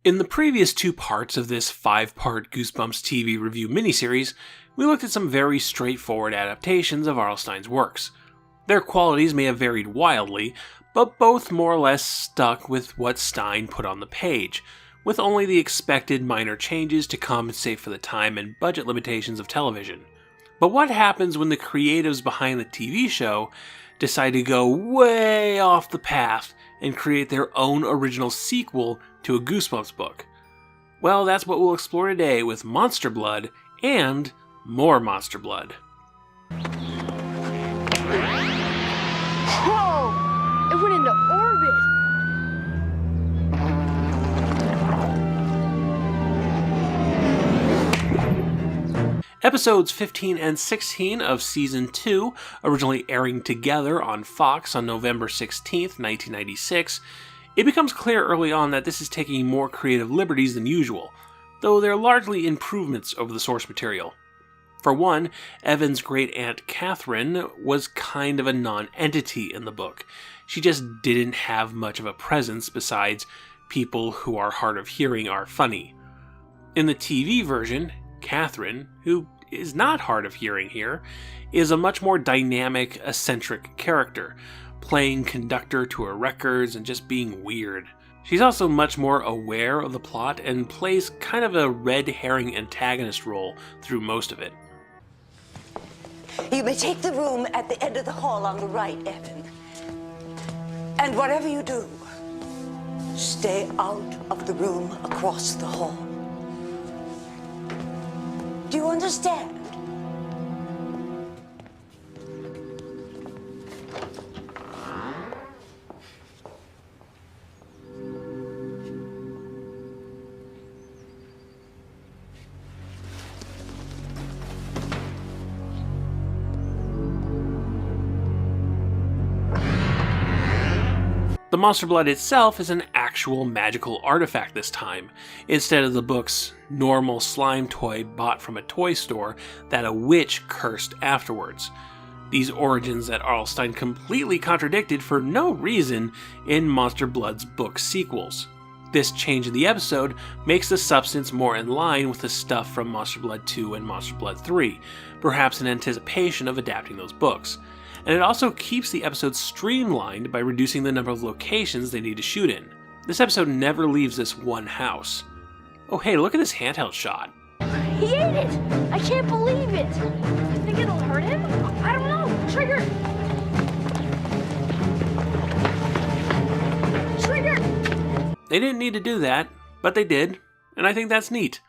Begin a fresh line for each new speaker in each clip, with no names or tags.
In the previous 2 parts of this 5-part Goosebumps TV review miniseries, we looked at some very straightforward adaptations of R.L. Stine's works. Their qualities may have varied wildly, but both more or less stuck with what Stine put on the page, with only the expected minor changes to compensate for the time and budget limitations of television. But what happens when the creatives behind the TV show decide to go way off the path and create their own original sequel to a Goosebumps book? Well, that's what we'll explore today with Monster Blood and more Monster Blood.
Whoa! It went into orbit!
Episodes 15 and 16 of Season 2, originally airing together on Fox on November 16th, 1996, it becomes clear early on that this is taking more creative liberties than usual, though they're largely improvements over the source material. For one, Evan's great-aunt Catherine was kind of a non-entity in the book. She just didn't have much of a presence besides people who are hard of hearing are funny. In the TV version, Catherine, who is not hard of hearing here, is a much more dynamic, eccentric character, playing conductor to her records and just being weird. She's also much more aware of the plot and plays kind of a red herring antagonist role through most of it.
You may take the room at the end of the hall on the right, Evan. And whatever you do, stay out of the room across the hall. Do you understand?
The Monster Blood itself is an actual magical artifact this time, instead of the book's normal slime toy bought from a toy store that a witch cursed afterwards. These origins that R.L. Stine completely contradicted for no reason in Monster Blood's book sequels. This change in the episode makes the substance more in line with the stuff from Monster Blood 2 and Monster Blood 3, perhaps in anticipation of adapting those books. And it also keeps the episode streamlined by reducing the number of locations they need to shoot in. This episode never leaves this one house. Oh hey, look at this handheld shot.
He ate it! I can't believe it! You think it'll hurt him? I don't know. Trigger! Trigger!
They didn't need to do that, but they did, and I think that's neat.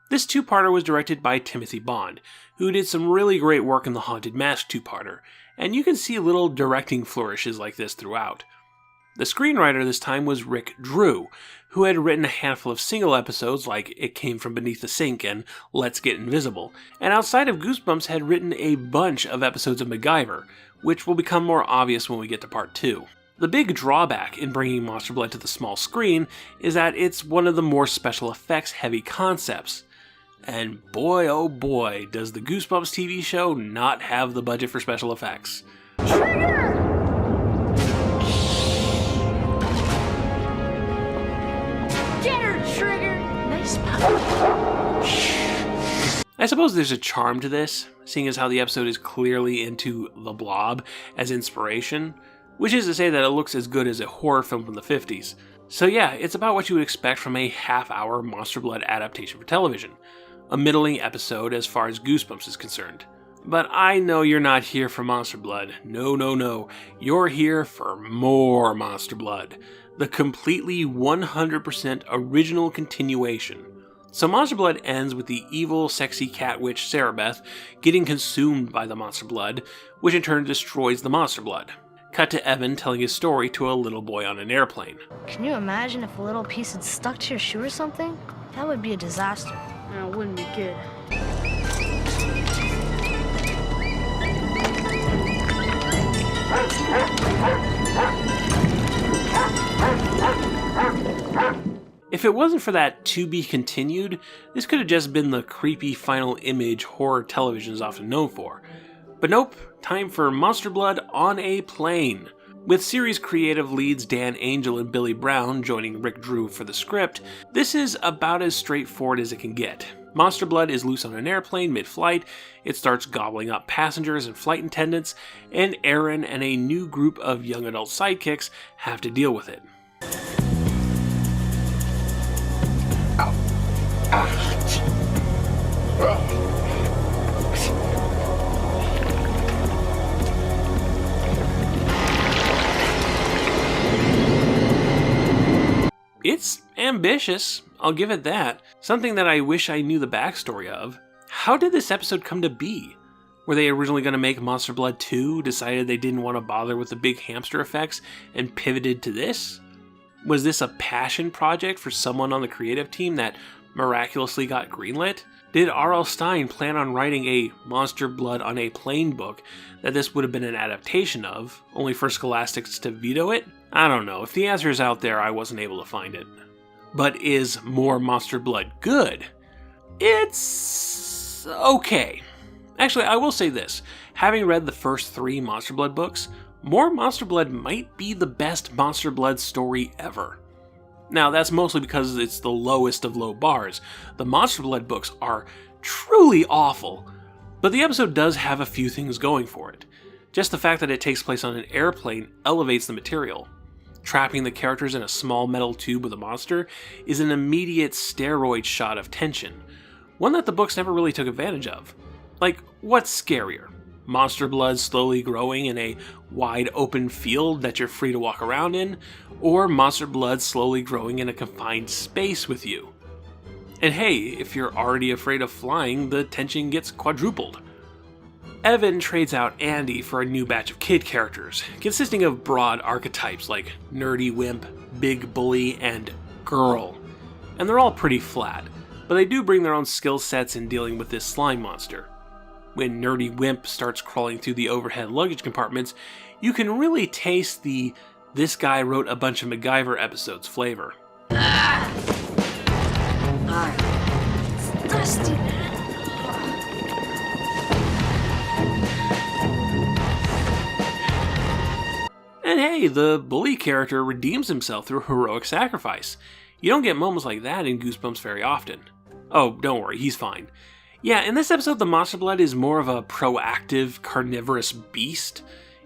This 2-parter was directed by Timothy Bond, who did some really great work in the Haunted Mask 2-parter, and you can see little directing flourishes like this throughout. The screenwriter this time was Rick Drew, who had written a handful of single episodes like It Came From Beneath the Sink and Let's Get Invisible, and outside of Goosebumps had written a bunch of episodes of MacGyver, which will become more obvious when we get to part 2. The big drawback in bringing Monster Blood to the small screen is that it's one of the more special effects heavy concepts. And boy oh boy, does the Goosebumps TV show not have the budget for special effects.
Trigger! Get her, Trigger! Nice power.
I suppose there's a charm to this, seeing as how the episode is clearly into The Blob as inspiration, which is to say that it looks as good as a horror film from the 50s. So yeah, it's about what you would expect from a half-hour Monster Blood adaptation for television. A middling episode as far as Goosebumps is concerned. But I know you're not here for Monster Blood. No, no, no. You're here for more Monster Blood. The completely 100% original continuation. So Monster Blood ends with the evil, sexy cat witch Sarabeth getting consumed by the Monster Blood, which in turn destroys the Monster Blood. Cut to Evan telling his story to a little boy on an airplane.
Can you imagine if a little piece had stuck to your shoe or something? That would be a disaster.
No, it wouldn't be good.
If it wasn't for that to be continued, this could have just been the creepy final image horror television is often known for. But nope, time for Monster Blood on a plane. With series creative leads Dan Angel and Billy Brown joining Rick Drew for the script, this is about as straightforward as it can get. Monster Blood is loose on an airplane mid-flight, it starts gobbling up passengers and flight attendants, and Aaron and a new group of young adult sidekicks have to deal with it. It's ambitious, I'll give it that. Something that I wish I knew the backstory of. How did this episode come to be? Were they originally going to make Monster Blood 2, decided they didn't want to bother with the big hamster effects, and pivoted to this? Was this a passion project for someone on the creative team that miraculously got greenlit? Did R.L. Stine plan on writing a Monster Blood on a Plane book that this would have been an adaptation of, only for Scholastics to veto it? I don't know. If the answer is out there, I wasn't able to find it. But is more Monster Blood good? It's okay. Actually, I will say this. Having read the first 3 Monster Blood books, More Monster Blood might be the best Monster Blood story ever. Now, that's mostly because it's the lowest of low bars. The Monster Blood books are truly awful, but the episode does have a few things going for it. Just the fact that it takes place on an airplane elevates the material. Trapping the characters in a small metal tube with a monster is an immediate steroid shot of tension, one that the books never really took advantage of. Like, what's scarier? Monster Blood slowly growing in a wide open field that you're free to walk around in, or Monster Blood slowly growing in a confined space with you? And hey, if you're already afraid of flying, the tension gets quadrupled. Evan trades out Andy for a new batch of kid characters, consisting of broad archetypes like nerdy wimp, big bully, and girl. And they're all pretty flat, but they do bring their own skill sets in dealing with this slime monster. When nerdy wimp starts crawling through the overhead luggage compartments, you can really taste the "this guy wrote a bunch of MacGyver episodes" flavor.
It's dusty, man.
And hey, the bully character redeems himself through heroic sacrifice. You don't get moments like that in Goosebumps very often. Oh, don't worry, he's fine. Yeah, in this episode, the Monster Blood is more of a proactive, carnivorous beast.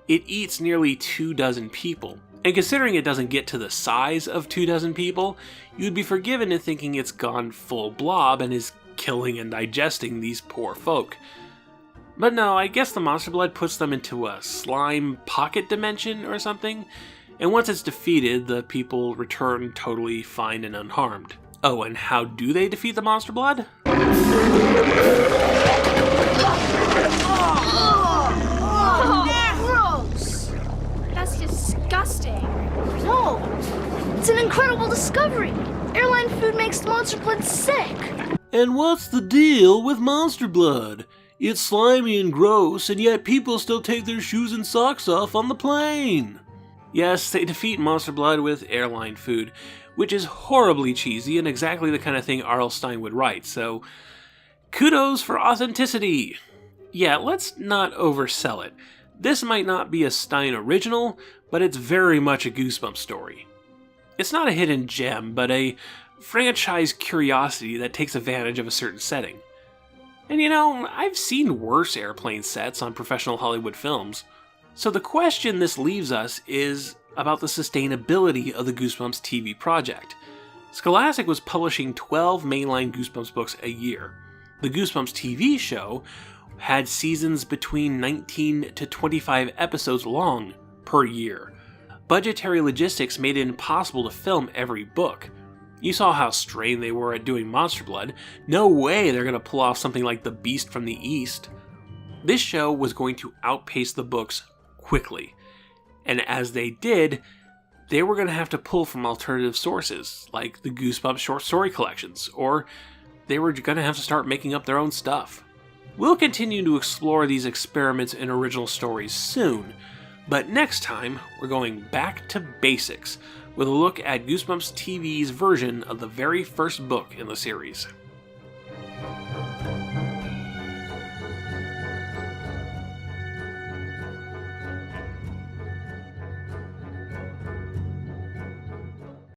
It eats nearly 24 people. And considering it doesn't get to the size of 24 people, you'd be forgiven in thinking it's gone full blob and is killing and digesting these poor folk. But no, I guess the Monster Blood puts them into a slime pocket dimension or something, and once it's defeated, the people return totally fine and unharmed. Oh, and how do they defeat the Monster Blood?
Gross! That's disgusting.
No, it's an incredible discovery. Airline food makes Monster Blood sick.
And what's the deal with Monster Blood? It's slimy and gross, and yet people still take their shoes and socks off on the plane. Yes, they defeat Monster Blood with airline food, which is horribly cheesy and exactly the kind of thing R.L. Stine would write, so kudos for authenticity. Yeah, let's not oversell it. This might not be a Stine original, but it's very much a Goosebumps story. It's not a hidden gem, but a franchise curiosity that takes advantage of a certain setting. And you know, I've seen worse airplane sets on professional Hollywood films. So the question this leaves us is about the sustainability of the Goosebumps TV project. Scholastic was publishing 12 mainline Goosebumps books a year. The Goosebumps TV show had seasons between 19 to 25 episodes long per year. Budgetary logistics made it impossible to film every book. You saw how strained they were at doing Monster Blood. No way they're going to pull off something like The Beast from the East. This show was going to outpace the books quickly. And as they did, they were going to have to pull from alternative sources, like the Goosebumps short story collections, or they were going to have to start making up their own stuff. We'll continue to explore these experiments in original stories soon, but next time we're going back to basics with a look at Goosebumps TV's version of the very first book in the series.